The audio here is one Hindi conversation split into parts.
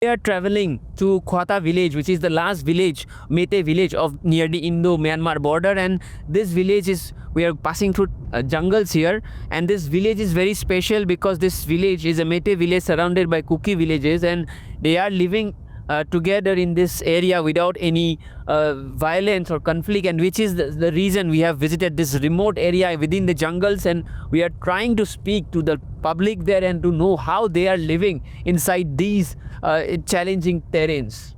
We are traveling to Khwata village, which is the last village, Mete village of near the Indo-Myanmar border, and this village is, we are passing through jungles here, and this village is very special because this village is a Mete village surrounded by Kuki villages, and they are living together in this area without any violence or conflict, and which is the reason we have visited this remote area within the jungles, and we are trying to speak to the public there and to know how they are living inside these challenging terrains.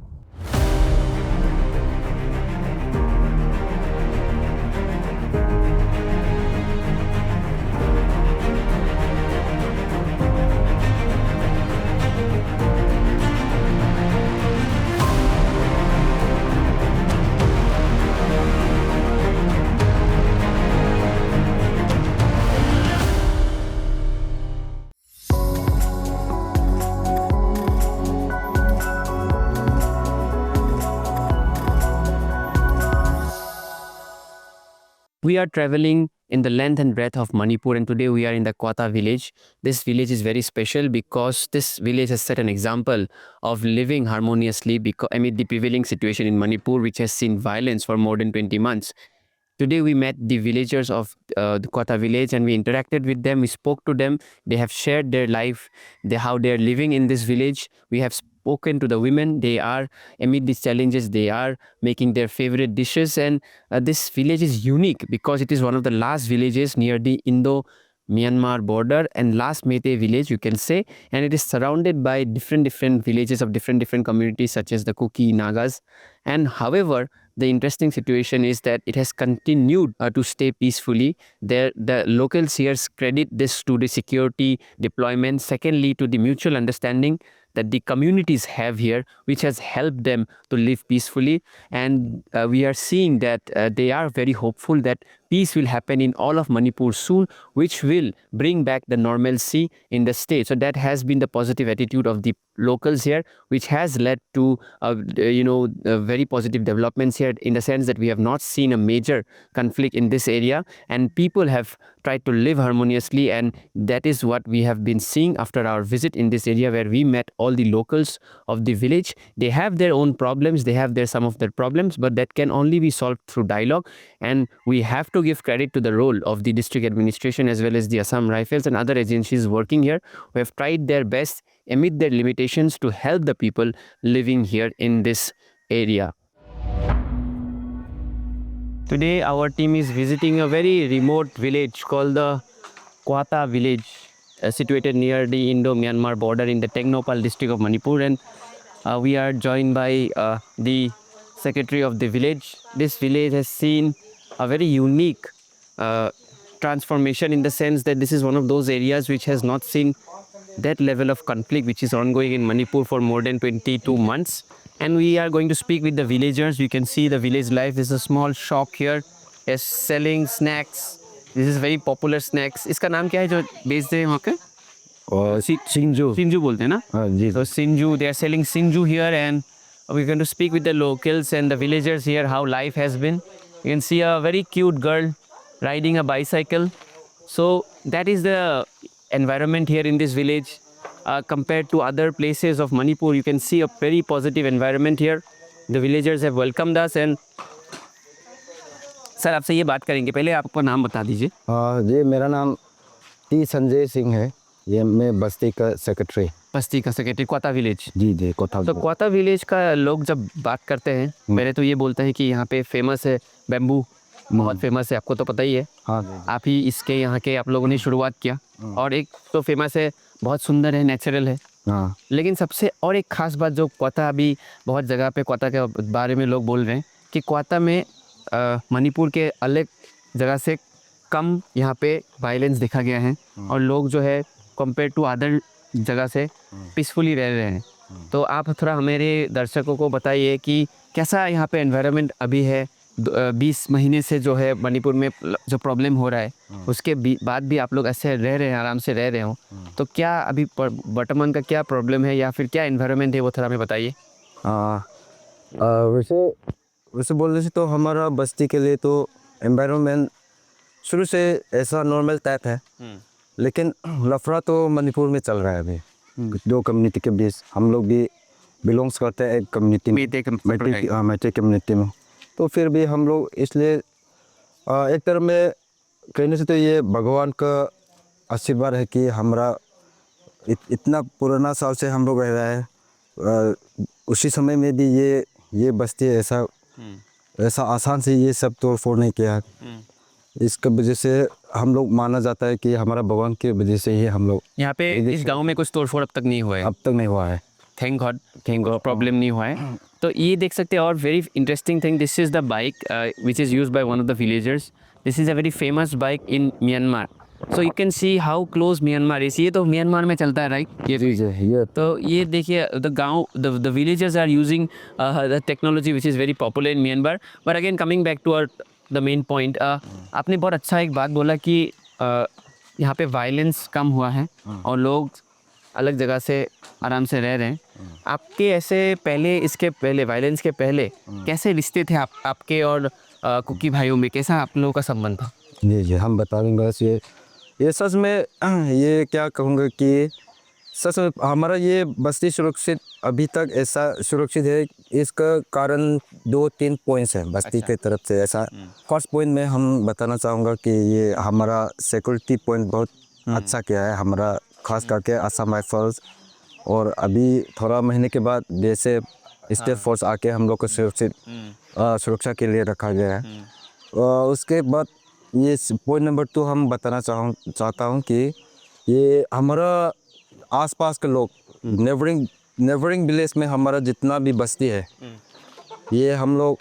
We are traveling in the length and breadth of Manipur, and today we are in the Khwata village. This village is very special because this village has set an example of living harmoniously amid the prevailing situation in Manipur, which has seen violence for more than 20 months. Today we met the villagers of the Khwata village, and we interacted with them. We spoke to them. They have shared their life, how they are living in this village. We have spoken to the women. They are, amid these challenges, they are making their favorite dishes. And this village is unique because it is one of the last villages near the Indo-Myanmar border, and last Mete village, you can say, and it is surrounded by different villages of different communities such as the Kuki, Nagas. And however, the interesting situation is that it has continued to stay peacefully. The locals here credit this to the security deployment, secondly to the mutual understanding that the communities have here, which has helped them to live peacefully. And we are seeing that they are very hopeful that peace will happen in all of Manipur soon, which will bring back the normalcy in the state. So that has been the positive attitude of the locals here, which has led to very positive developments here, in the sense that we have not seen a major conflict in this area, and people have tried to live harmoniously. And that is what we have been seeing after our visit in this area, where we met all the locals of the village. They have their own problems, they have some of their problems, but that can only be solved through dialogue. And we have to give credit to the role of the district administration as well as the Assam Rifles and other agencies working here, who have tried their best amid their limitations to help the people living here in this area. Today our team is visiting a very remote village called the Khwata village, situated near the Indo-Myanmar border in the Tengnoupal district of Manipur, and we are joined by the secretary of the village. This village has seen a very unique transformation, in the sense that this is one of those areas which has not seen that level of conflict which is ongoing in Manipur for more than 22 months. And we are going to speak with the villagers. You can see the village life is a small shop here, is selling snacks. This is very popular snacks. इसका नाम क्या है जो बेचते हैं वहाँ के? Sinju. Sinju बोलते हैं ना? हाँ जी. So Sinju, they are selling Sinju here, and we're going to speak with the locals and the villagers here how life has been. You can see a very cute girl riding a bicycle. So that is the environment here in this village. Compared to other places of Manipur, you can see a very positive environment here. The villagers have welcomed us. And sir आपसे ये बात करेंगे, पहले आप अपना नाम बता दीजिए। जी, मेरा नाम टी संजय सिंह है। ये मैं बस्ती का सेक्रेटरी। बस्ती का सेक्रेटरी, क्वाता विलेज। जी क्वाता। तो क्वाता विलेज का लोग जब बात करते हैं, पहले तो ये बोलते हैं कि यहाँ पे फेमस है बैम्बू, बहुत फेमस है, आपको तो पता ही है। हाँ जी। आप ही इसके यहाँ के आप लोगों ने शुरुआत किया, और एक तो फेमस है, बहुत सुंदर है, नेचुरल है। हाँ। लेकिन सबसे और एक खास बात जो क्वाता, अभी बहुत जगह पे क्वाता के बारे में लोग बोल रहे हैं कि क्वाता में मणिपुर के अलग जगह से कम यहाँ पे वायलेंस देखा गया है, और लोग जो है कंपेयर टू अदर जगह से पीसफुली रह रहे हैं। तो आप थोड़ा हमारे दर्शकों को बताइए कि कैसा यहाँ पे एनवायरनमेंट अभी है। 20 महीने से जो है मणिपुर में जो प्रॉब्लम हो रहा है, उसके बाद भी आप लोग ऐसे रह रहे हैं, आराम से रह रहे हो, तो क्या अभी वर्तमान का क्या प्रॉब्लम है या फिर क्या एनवायरनमेंट है, वो थोड़ा हमें बताइए। वैसे बोलने से तो हमारा बस्ती के लिए तो एनवायरनमेंट शुरू से ऐसा नॉर्मल टाइप है, लेकिन लफड़ा तो मणिपुर में चल रहा है अभी। दो कम्युनिटी के बीच हम लोग भी बिलोंग्स करते हैं एक कम्युनिटी में, मैते कम्युनिटी में। तो फिर भी हम लोग इसलिए एक तरह में कहने से तो ये भगवान का आशीर्वाद है कि हमारा इतना पुराना साल से हम लोग रह रहा है। उसी समय में भी ये बस्ती ऐसा आसान से ये सब तोड़ फोड़ नहीं किया। इसका वजह से हम लोग माना जाता है कि हमारा भगवान की वजह से ही हम लोग यहाँ पे इस गांव में कुछ तोड़फोड़ अब तक नहीं हुआ है। अब तक नहीं हुआ है। थैंक गॉड प्रॉब्लम नहीं हुआ है। तो ये देख सकते हैं और very interesting thing, this is the bike which is use by one of the villagers. This is a very famous bike in Myanmar. So you can see how close Myanmar is. ये तो म्यांमार में चलता है राइट। ये तो ये देखिए द गांव the villagers are using the technology which is very popular in Myanmar. But again coming back to the main point, आपने बहुत अच्छा एक बात बोला कि यहाँ पे वायलेंस कम हुआ है और लोग अलग जगह से आराम से रह रहे हैं। आपके ऐसे पहले, इसके पहले, वायलेंस के पहले कैसे रिश्ते थे आपके और कुकी भाइयों में, कैसा आप लोगों का संबंध था? जी हम बता दूंगा। ये सच में ये क्या कहूँगा कि सच में हमारा ये बस्ती सुरक्षित अभी तक ऐसा सुरक्षित है। इसका कारण 2-3 पॉइंट्स है बस्ती की तरफ से। ऐसा फर्स्ट पॉइंट में हम बताना चाहूँगा कि ये हमारा सिक्योरिटी पॉइंट बहुत अच्छा किया है हमारा, खास करके असम राइफल्स। और अभी थोड़ा महीने के बाद जैसे स्टेट फोर्स आके हम लोग को सुरक्षा के लिए रखा गया है। उसके बाद ये पॉइंट नंबर 2 हम बताना चाहता हूँ कि ये हमारा आसपास के लोग नेबरिंग विलेज में हमारा जितना भी बस्ती है, ये हम लोग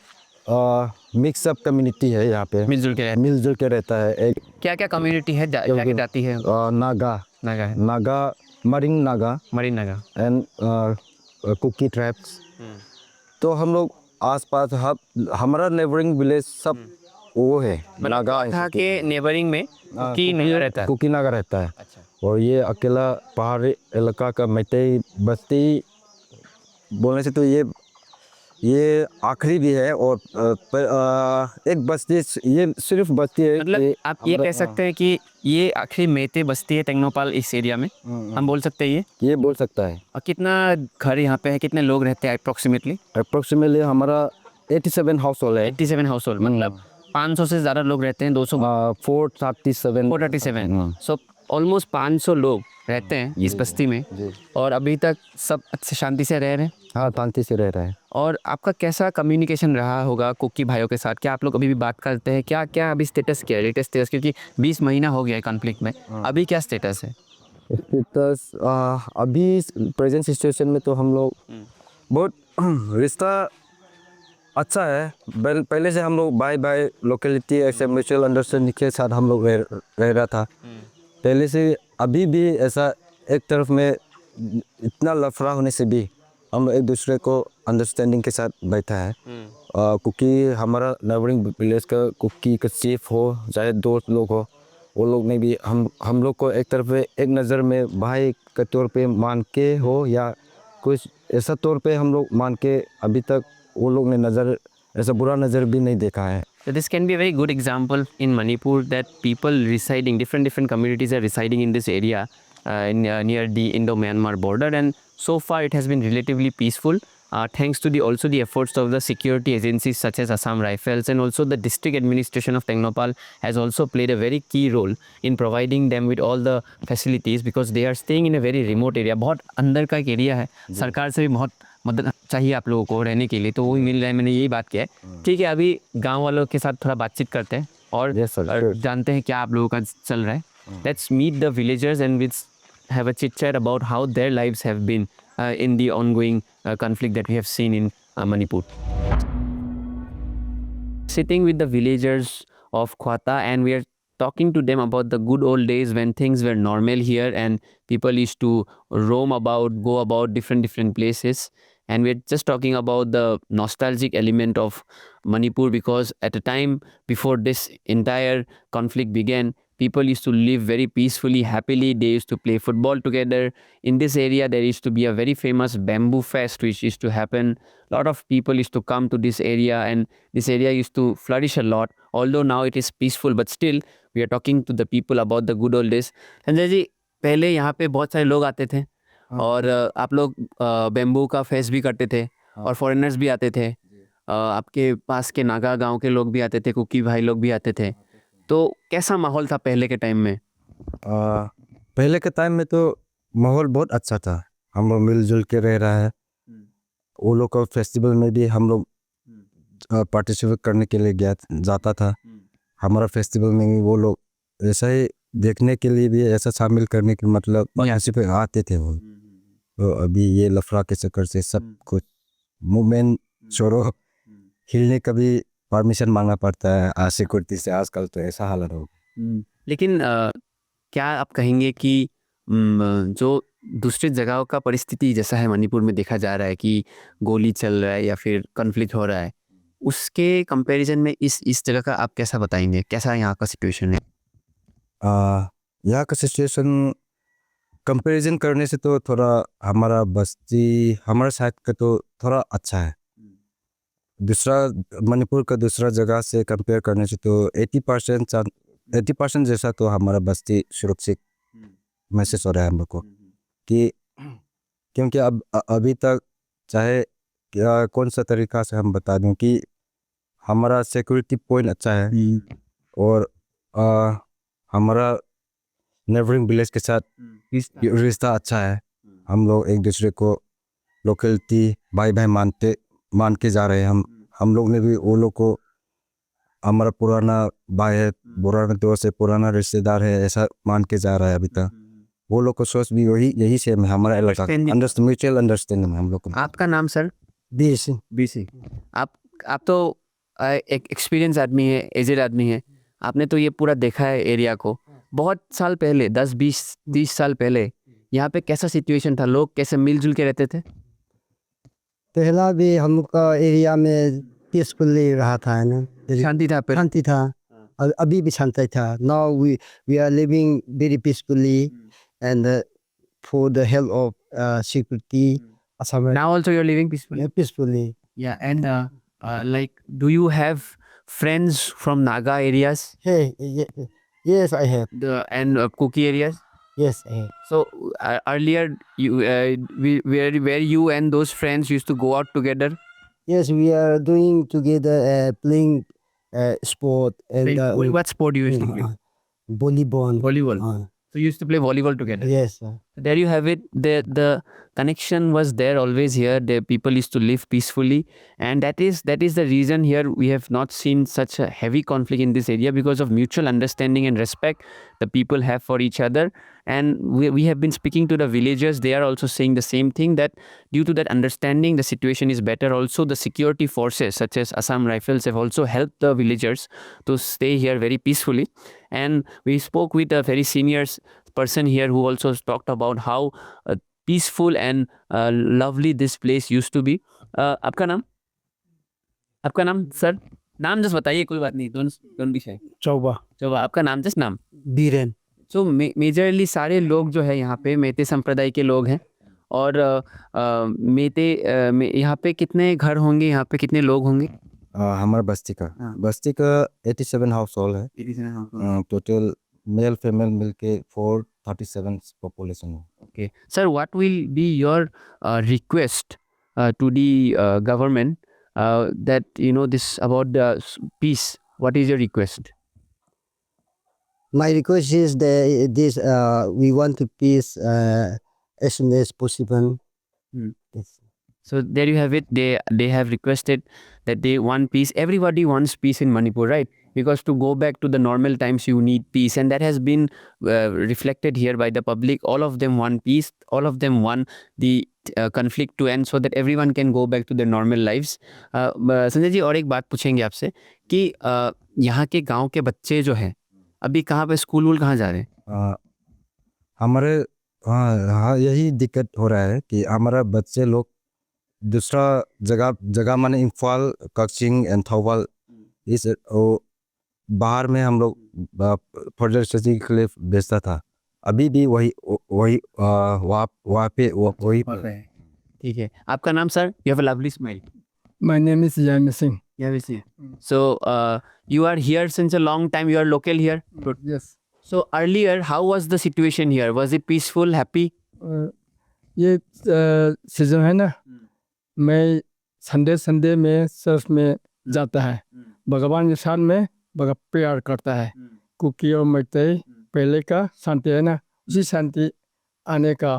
मिक्सअप कम्युनिटी है। यहाँ पे मिलजुल के रहता है। एक क्या क्या कम्युनिटी है, क्या क्या जाति है? Naga, Maring Naga and Kuki tribes. तो हम लोग आसपास हमारा नेबरिंग विलेज सब वो है नागा के नेबरिंग में कुकी नागा रहता है। कुकी नागा रहता है। अच्छा। और ये अकेला पहाड़ी इलाका का मैतेई बस्ती बोलने से तो ये आखिरी भी है। और एक बस्ती, ये सिर्फ बस्ती है। मतलब आप ये कह सकते हैं कि ये आखिरी मेते बस्ती है टेक्नोपाल इस एरिया में, हम बोल सकते हैं ये बोल सकता है। और कितना घर यहाँ पे है, कितने लोग रहते हैं अप्रोक्सीमेटली हमारा 87 हाउस होल्ड है। 87 हाउस होल्ड, मतलब 500 से ज़्यादा लोग रहते हैं। 437। सो ऑलमोस्ट 500 लोग रहते हैं इस बस्ती में। और अभी तक सब अच्छे शांति से रह रहे हैं। हाँ, शांति से रह रहा है। और आपका कैसा कम्युनिकेशन रहा होगा कुकी भाइयों के साथ? क्या आप लोग अभी भी बात करते हैं? क्या क्या अभी स्टेटस क्या है, लेटेस्ट स्टेटस? क्योंकि 20 महीना हो गया है कॉन्फ्लिक्ट में, अभी क्या स्टेटस है? स्टेटस अभी प्रेजेंट सिचुएशन में तो हम लोग बहुत रिश्ता अच्छा है। पहले से हम लोग बाय लोकेलिटी ऐसे म्यूचुअल अंडरस्टैंडिंग के साथ हम लोग रह रहा था पहले से। अभी भी ऐसा एक तरफ में इतना लफड़ा होने से भी हम एक दूसरे को अंडरस्टैंडिंग के साथ बैठा है। कुकी हमारा नेबरिंग विलेज का कुकी का चीफ हो, चाहे दोस्त लोग हो, वो लोग ने भी हम लोग को एक तरफ में एक नज़र में भाई के तौर पे मान के हो या कुछ ऐसा तौर पे हम लोग मान के अभी तक वो लोग ने नज़र ऐसा बुरा नज़र भी नहीं देखा है। So this can be a very good example in Manipur that people residing, different communities are residing in this area near the Indo-Myanmar border, and so far it has been relatively peaceful thanks to also the efforts of the security agencies such as Assam Rifles, and also the district administration of Tengnoupal has also played a very key role in providing them with all the facilities because they are staying in a very remote area. बहुत अंदर का एक एरिया है, सरकार से भी बहुत मदद चाहिए आप लोगों को रहने के लिए, तो वो भी मिल रहा है। मैंने यही बात किया है। ठीक है, अभी गांव वालों के साथ थोड़ा बातचीत करते हैं और जानते हैं क्या आप लोगों का चल रहा है। Let's meet the villagers and which have a chit chat about how their lives have been in the ongoing conflict that we have seen in Manipur. Sitting with the villagers of Khwata, and we are talking to them about the good old days when things were normal here and people used to roam about, go about different places. And we're just talking about the nostalgic element of Manipur because at a time before this entire conflict began, people used to live very peacefully, happily. They used to play football together. In this area, there used to be a very famous bamboo fest which used to happen. A lot of people used to come to this area and this area used to flourish a lot. Although now it is peaceful, but still we are talking to the people about the good old days. Sanjay ji, पहले यहाँ पे बहुत सारे लोग आते थे और आप लोग बेम्बू का फेस्ट भी करते थे और फॉरेनर्स भी आते थे। आपके पास के नागा गांव के लोग भी आते थे, कुकी भाई लोग भी आते थे। तो कैसा माहौल था पहले के टाइम में? पहले के टाइम में तो माहौल बहुत अच्छा था, हम लोग मिलजुल के रह रहा है। वो लोग का फेस्टिवल में भी हम लोग पार्टिसिपेट करने के लिए जाता था। हमारा फेस्टिवल में भी वो लोग ऐसा ही देखने के लिए भी, ऐसा शामिल करने के मतलब पे आते थे वो। तो अभी ये लफड़ा के चक्कर से सब कुछ मूवमेंट छोड़ो, हिलने का भी परमिशन मांगना पड़ता है आज सिक्योरिटी से। आजकल तो ऐसा हालत हो। लेकिन क्या आप कहेंगे कि जो दूसरी जगहों का परिस्थिति जैसा है मणिपुर में देखा जा रहा है कि गोली चल रहा है या फिर कॉन्फ्लिक्ट हो रहा है, उसके कंपैरिजन में इस जगह का आप कैसा बताएंगे? कैसा यहाँ का सिचुएशन है? यहाँ का सिचुएशन कंपैरिजन करने से तो थोड़ा हमारा बस्ती, हमारा साइड का तो थोड़ा अच्छा है। दूसरा मणिपुर का दूसरा जगह से कंपेयर करने से तो 80% जैसा तो हमारा बस्ती सुरक्षित महसूस हो रहा है हम लोग को। कि क्योंकि अब अभी तक चाहे क्या कौन सा तरीका से हम बता दूं कि हमारा सिक्योरिटी पॉइंट अच्छा है और हमारा नेबरिंग विलेज के साथ रिश्ता अच्छा है। हम लोग एक दूसरे को लोकलिटी भाई भाई मान के जा रहे हैं। हम लोग ने भी वो लोग को हमारा पुराना भाई है, पुराना दोस्त है, पुराना रिश्तेदार है, ऐसा मान के जा रहा है अभी तक। वो लोग को सोच भी यही सेम है हमारा इलाका, म्यूचुअल अंडरस्टैंडिंग हम लोग को। आपका नाम सर? बीसी। बीसी। आप तो एक एक्सपीरियंस आदमी है, एजेड आदमी है। आपने तो ये पूरा देखा है एरिया को। बहुत साल पहले 10 20 30 साल पहले यहाँ पे कैसा सिचुएशन था? लोग कैसे मिलजुल के रहते थे? पहला भी हम लोग का एरिया में पीसफुली रहा था, है ना, शांति था पे? शांति था। अभी भी शांति था। Now we are living very peacefully and for the help of security Now also you're living peacefully? peacefully. Yeah, and like, do you have friends from Naga areas? Hey, yes, I have. And Kuki areas? Yes, I have. So earlier, where you and those friends used to go out together? Yes, we are doing together playing sport and What sport you used to play? volleyball. Volleyball. So you used to play volleyball together. Yes, sir. There you have it. The connection was there always here. The people used to live peacefully, and that is the reason here we have not seen such a heavy conflict in this area, because of mutual understanding and respect the people have for each other. And we have been speaking to the villagers. They are also saying the same thing, that due to that understanding, the situation is better. Also, the security forces such as Assam Rifles have also helped the villagers to stay here very peacefully. And we spoke with a very senior person here who also talked about how peaceful and lovely this place used to be. आपका नाम सर? नाम जस्ट बताइए, कोई बात नहीं, don't be shy. चौबा। आपका नाम, जस्ट नाम? बीरेन। सो मेजरली सारे लोग जो है यहाँ पे मेते संप्रदाय के लोग हैं। और यहाँ पे कितने घर होंगे, यहाँ पे कितने लोग होंगे? हमारा बस्ती का 87 हाउस होल्ड है। टोटल मेल फीमेल मिलके 437 पॉपुलेशन है। Okay. Sir, what will be your request to the government that this about the peace? What is your request? My request is that we want to peace as soon as possible. Yes. So there you have it. They have requested that they want peace. Everybody wants peace in Manipur, right? Because to go back to the normal times, you need peace, and that has been reflected here by the public. All of them want peace. All of them want the conflict to end, so that everyone can go back to their normal lives. Sanjay ji, और एक बात पूछेंगे आपसे कि यहाँ के गांव के बच्चे जो हैं अभी कहाँ पे स्कूल कहाँ जा रहे हैं? हमारे हाँ यही दिक्कत हो रहा है कि हमारा बच्चे लोग दूसरा जगह माने इम्फाल, कक्सिंग एंड थौबल, इस बाहर में हम लोग फर्दर स्टडी के लिए भेजता था। अभी भी वही वहाँ पे वही। ठीक है। आपका नाम sir? You have a lovely smile. My name is Jami Singh. So you are here since a long time. You are local here? Yes. So earlier, how was the situation here? Was it peaceful, happy? ये सीजन है ना, मैं संडे में चर्च में जाता है, भगवान के साथ में प्रेयर करता है। कुकी और मैते पहले का शांति है ना, उसी शांति आने का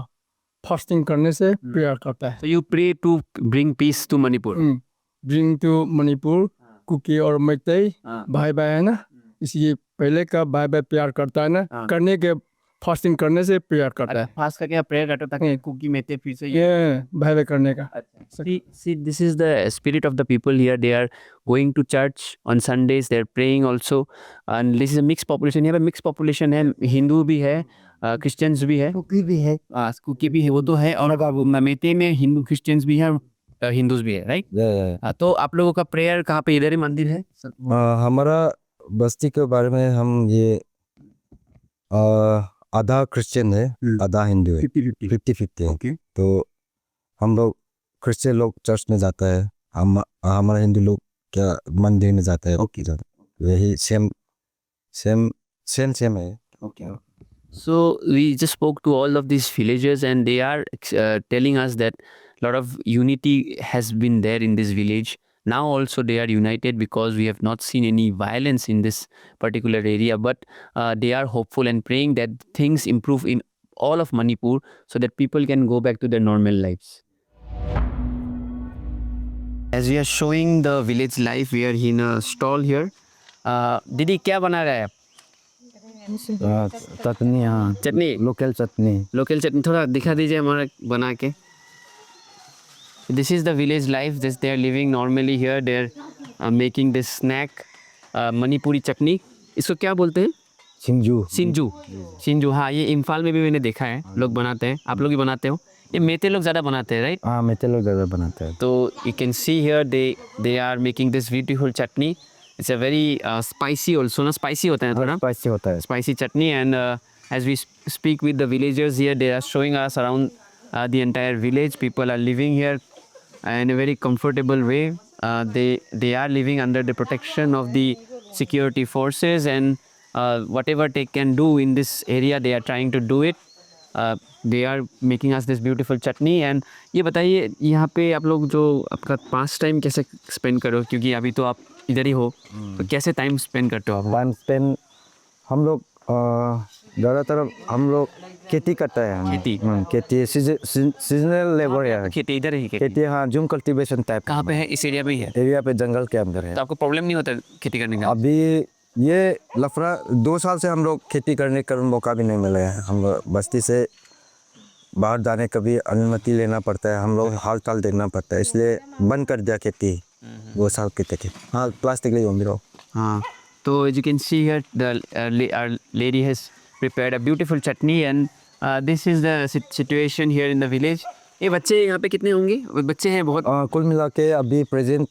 फास्टिंग करने से प्रेयर करता है। So you pray to bring peace to Manipur. Bring to Manipur, Kuki और मैते भाई भाई है ना, इसलिए पहले का भाई भाई प्यार करता है ना, करने के फास्टिंग करने से प्रेयर करता है। फास्ट करके प्रेयर करता ताकि कुकी मेते फिर से ये भाई भाई करने का। See, this is the spirit of the people here. They are going to church on Sundays. They are praying also, and this is a mixed population. यहाँ पे mixed population है, हिंदू भी है, क्रिश्चियंस भी है, कुकी भी है। कुकी भी है, वो तो है, और मेते में हिंदू क्रिश्चियंस भी है, हिंदूज भी है, राइट? तो आप लोगों का प्रेयर कहाँ पे? इधर ही मंदिर है? हमारा बस्ती के बारे में हम ये आधा क्रिश्चियन है, आधा हिंदू है, 50-50 है। तो हम लोग क्रिश्चियन लोग चर्च में जाता है, हमारा हिंदू लोग क्या मंदिर में जाता है। यही सेम है। So we just spoke to all of these villagers, and they are telling us that a lot of unity has been there in this village. Now also they are united because we have not seen any violence in this particular area, but they are hopeful and praying that things improve in all of Manipur so that people can go back to their normal lives. As we are showing the village life, we are in a stall here. Didi, क्या बना रहा है आप? चटनी, हाँ, चटनी, लोकल चटनी थोड़ा दिखा दीजिए हमारा बना के। This is the village life. This they are living normally here. They are making this snack, Manipuri चटनी। इसको क्या बोलते हैं? सिंजू। हाँ, ये इम्फाल में भी मैंने देखा है, लोग बनाते हैं। आप लोग भी बनाते हो? ये मेते लोग ज़्यादा बनाते हैं, राइट? हाँ, मेते लोग ज़्यादा बनाते हैं। तो you can see here they are making this beautiful chutney. It's a very spicy also, ना spicy होता है थोड़ा? स्पाइसी होता है। Spicy chutney, and as we speak with the villagers here, they are showing us around the entire village. People are living here in a very comfortable way. They are living under the protection of the security forces, and whatever they can do in this area, they are trying to do it. They are making us this beautiful chutney. And ये बताइए, यहाँ पे आप लोग जो आपका पास टाइम कैसे स्पेंड करो, क्योंकि अभी तो आप इधर ही हो, तो कैसे टाइम स्पेंड करते हो आप? टाइम स्पेंड हम लोग ज़्यादातर हम लोग खेती करता है। खेती सीजनल लेबर है। खेती इधर ही खेती, हाँ, जूम कल्टीवेशन टाइप। कहाँ पे है? इस एरिया में ही है? एरिया पे जंगल के अंदर है। तो आपको प्रॉब्लम नहीं होता खेती करने का? अभी ये लफड़ा 2 साल से हम लोग खेती करने का मौका भी नहीं मिला है। हम लोग बस्ती से बाहर जाने का भी अनुमति लेना पड़ता है, हम लोग हाल चाल देखना पड़ता है, इसलिए बंद कर दिया खेती 2 साल की तक। हाँ, प्लास्टिक ले होंगे। हाँ, तो as you can see here, our lady has prepared a beautiful chutney, and this is the situation here in the village. ये बच्चे यहाँ पे कितने होंगे? बच्चे हैं बहुत? कुल मिला के अभी प्रेजेंट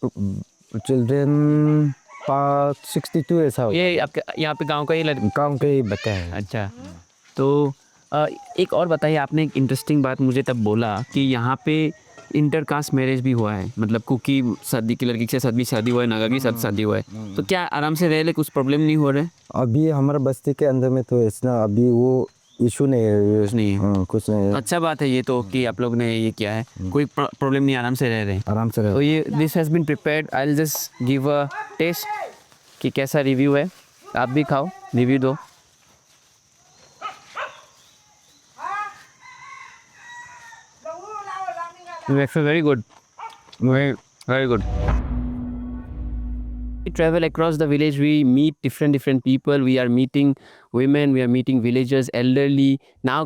चिल्ड्रेन 62 ऐसा। ये आपके यहाँ पे गांव का ही गाँव के ही बच्चे हैं। अच्छा, तो एक और बताइए, आपने एक इंटरेस्टिंग बात मुझे तब बोला कि यहाँ पे इंटरकास्ट मैरिज भी हुआ है, मतलब कुकी शादी की लड़की के साथ भी शादी हुआ है, नागा की साथ शादी हुआ है, तो क्या आराम से रह ले, कुछ प्रॉब्लम नहीं हो रहा है? अभी हमारा बस्ती के अंदर में तो इतना अभी वो इशू नहीं है। कुछ नहीं है? कुछ नहीं है। अच्छा बात है ये तो कि आप लोग ने ये किया है, कोई प्रॉब्लम नहीं, आराम से रह रहे हैं। आराम से रह। तो ये this has been prepared. I will just give a test कि कैसा रिव्यू है। आप भी खाओ, रिव्यू दो। It's very good, very good. We travel across the village. We meet different people. We are meeting women. We are meeting villagers, elderly.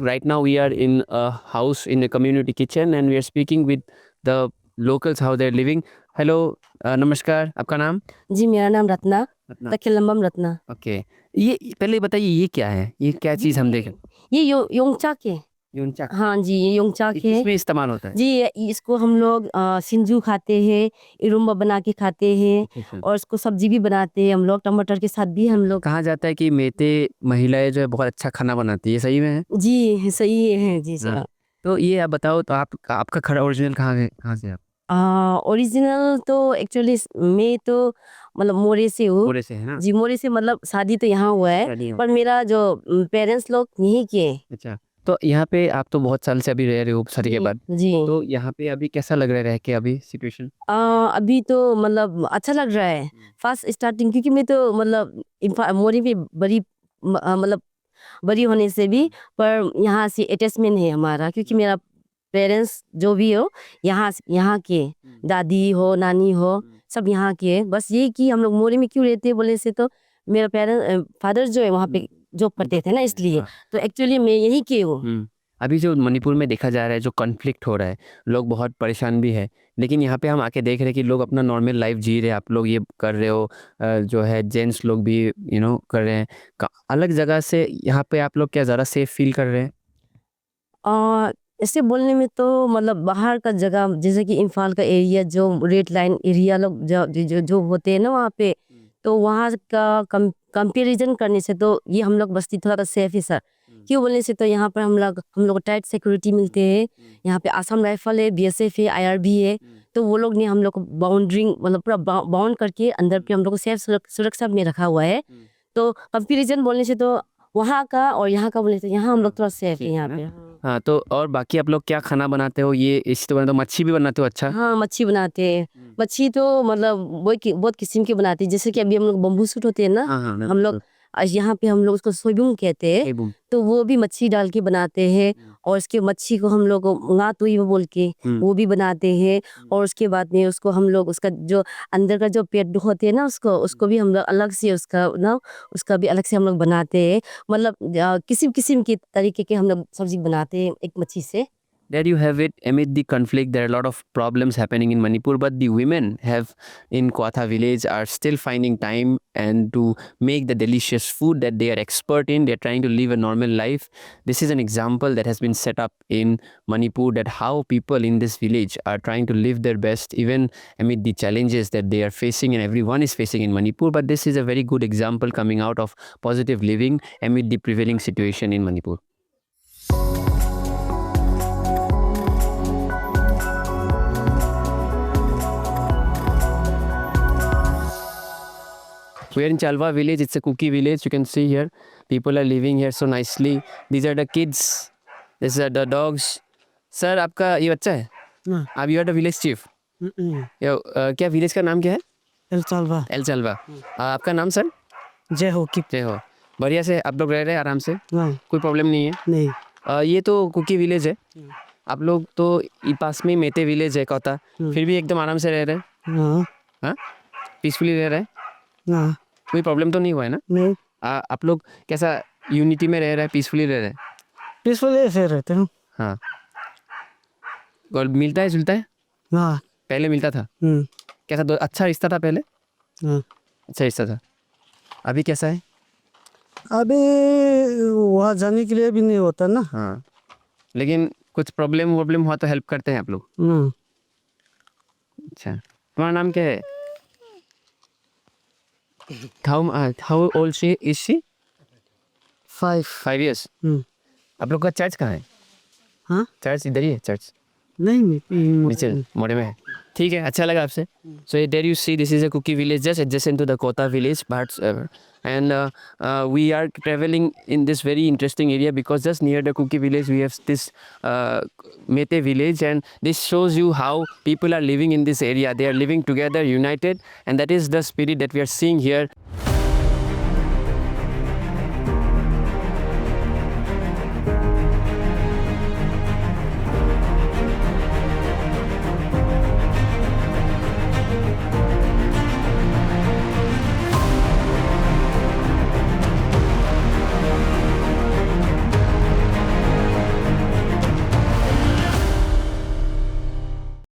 Right now, we are in a house in a community kitchen, and we are speaking with the locals how they're living. Hello, नमस्कार, आपका नाम? जी, मेरा नाम रत्ना, तखिलम्बम रत्ना। ओके, ये पहले बताइए ये क्या है? ये क्या चीज़ हम देखें? ये योंगचाक है। योंगचाक? हाँ जी, ये योंगचाक है। इसमें इस्तेमाल होता है? जी, इसको हम लोग सिंजू खाते हैं, इरुम्बा बना के खाते हैं, और इसको सब्जी भी बनाते हैं हम लोग, टमाटर के साथ भी हम लोग। कहा जाता है कि मेते महिलाएं जो है बहुत अच्छा खाना बनाती है, सही में है? जी, सही है जी सर। तो ये आप बताओ, तो आपका खड़ा ओरिजिनल कहाँ से आप? ओरिजिनल तो एक्चुअली मैं तो मतलब मोरे से हूँ। मोरे से है ना? जी, मोरे से, मतलब शादी तो यहाँ हुआ है, पर मेरा जो पेरेंट्स लोग यहीं के हैं। अच्छा, तो यहाँ पे आप तो बहुत साल से अभी रह रहे हो शादी के बाद, जी तो यहाँ पे अभी कैसा लग रहा है रह के अभी सिचुएशन? अभी तो मतलब अच्छा लग रहा है फर्स्ट स्टार्टिंग, क्योंकि मैं तो मतलब मोरी में बड़ी मतलब बड़ी होने से भी पर यहाँ से अटैचमेंट है हमारा, क्योंकि मेरा पेरेंट्स जो भी हो यहाँ के दादी हो नानी हो सब यहाँ के है। बस ये कि हम लोग मोरी में क्यों रहते हैं बोले से, तो मेरा पेरेंट्स फादर जो है वहाँ पे जॉब करते थे ना, इसलिए तो एक्चुअली मैं यही की हूँ। अभी जो मणिपुर में देखा जा रहा है, जो कॉन्फ्लिक्ट हो रहा है, लोग बहुत परेशान भी है, लेकिन यहाँ पे हम आके देख रहे हैं कि लोग अपना नॉर्मल लाइफ जी रहे हैं। आप लोग ये कर रहे हो, जो है जेंट्स लोग भी कर रहे हैं अलग जगह से। यहाँ पे आप लोग क्या ज़्यादा सेफ फील कर रहे हैं? ऐसे बोलने में तो मतलब बाहर का जगह जैसे कि इम्फाल का एरिया, जो रेड लाइन एरिया लोग जो होते हैं ना वहाँ पे, तो वहाँ का कंपेरिजन करने से तो ये हम लोग बस्ती थोड़ा सा सेफ है सर। क्यों बोलने से तो यहाँ पर हम लोग टाइट सिक्योरिटी मिलते हैं। यहाँ पे आसाम राइफल है, बीएसएफ है, आईआरबी है, तो वो लोग ने हम लोग को बाउंड्रिंग मतलब पूरा बाउंड करके अंदर पे हम लोग को सेफ सुरक्षा में रखा हुआ है। तो कंपेरिजन बोलने से तो वहाँ का और यहाँ का बोलने से यहाँ हम लोग थोड़ा सेफ है यहाँ पे। हाँ, तो और बाकी आप लोग क्या खाना बनाते हो? ये इसी तो मच्छी भी बनाते हो? अच्छा। हाँ मच्छी बनाते हैं। मच्छी तो मतलब बहुत किस्म के बनाते हैं, जैसे कि अभी हम लोग बम्बू सूट होते हैं ना, हाँ हाँ हम लोग यहाँ पे हम लोग उसको सोयबुंग कहते हैं, एबुम। तो वो भी मच्छी डाल के बनाते हैं। और उसके मच्छी को हम लोग ngatuy बोल के वो भी बनाते हैं। और उसके बाद में उसको हम लोग उसका जो अंदर का जो पेट होते हैं ना, उसको भी हम लोग अलग से उसका भी अलग से हम लोग बनाते हैं। मतलब किस्म किस्म के तरीके के हम लोग सब्जी बनाते हैं एक मच्छी से। There you have it. Amid the conflict, there are a lot of problems happening in Manipur, but the women in Kwatha village are still finding time and to make the delicious food that they are expert in. They're trying to live a normal life. This is an example that has been set up in Manipur, that how people in this village are trying to live their best even amid the challenges that they are facing and everyone is facing in Manipur. But this is a very good example coming out of positive living amid the prevailing situation in Manipur. We are in Chalwa village. It's a cookie village. You can see here, people are living here so nicely. These are the kids. These are the dogs. Sir, आपका ये बच्चा है? आप you are the village chief. क्या village का नाम क्या है? एल चालवा। आपका नाम सर? जय हो की जय हो। बढ़िया से आप लोग रह रहे हैं आराम से, कोई प्रॉब्लम नहीं है? नहीं ये तो कुकी विलेज है। आप लोग तो पास में मेते विलेज है कोता, फिर भी एकदम आराम से रह रहे हैं। हाँ, पीसफुली रह रहे हैं, कोई प्रॉब्लम तो नहीं हुआ है ना? नहीं आप लोग कैसा यूनिटी में रह रहे हैं, पीसफुली रह रहे हैं? पीसफुल ऐसे रहते हैं। हाँ, और मिलता है जुलता है? हाँ पहले मिलता था? कैसा अच्छा रिश्ता था पहले? अच्छा रिश्ता था। अभी कैसा है? अभी वहाँ जाने के लिए भी नहीं होता ना। हाँ, लेकिन कुछ प्रॉब्लम हुआ तो हेल्प करते हैं आप लोग? अच्छा, तुम्हारा नाम क्या है? How old is she? 5 years. आप लोग का चर्च कहाँ है? हाँ चर्च इधर ही है चर्च? नहीं नीचे मोड़े में है। ठीक है, अच्छा लगा आपसे। So there you see, this is a Kuki village just adjacent to the Kota village, but and we are traveling in this very interesting area because just near the Kuki village we have this Mete village, and this shows you how people are living in this area. They are living together, united, and that is the spirit that we are seeing here.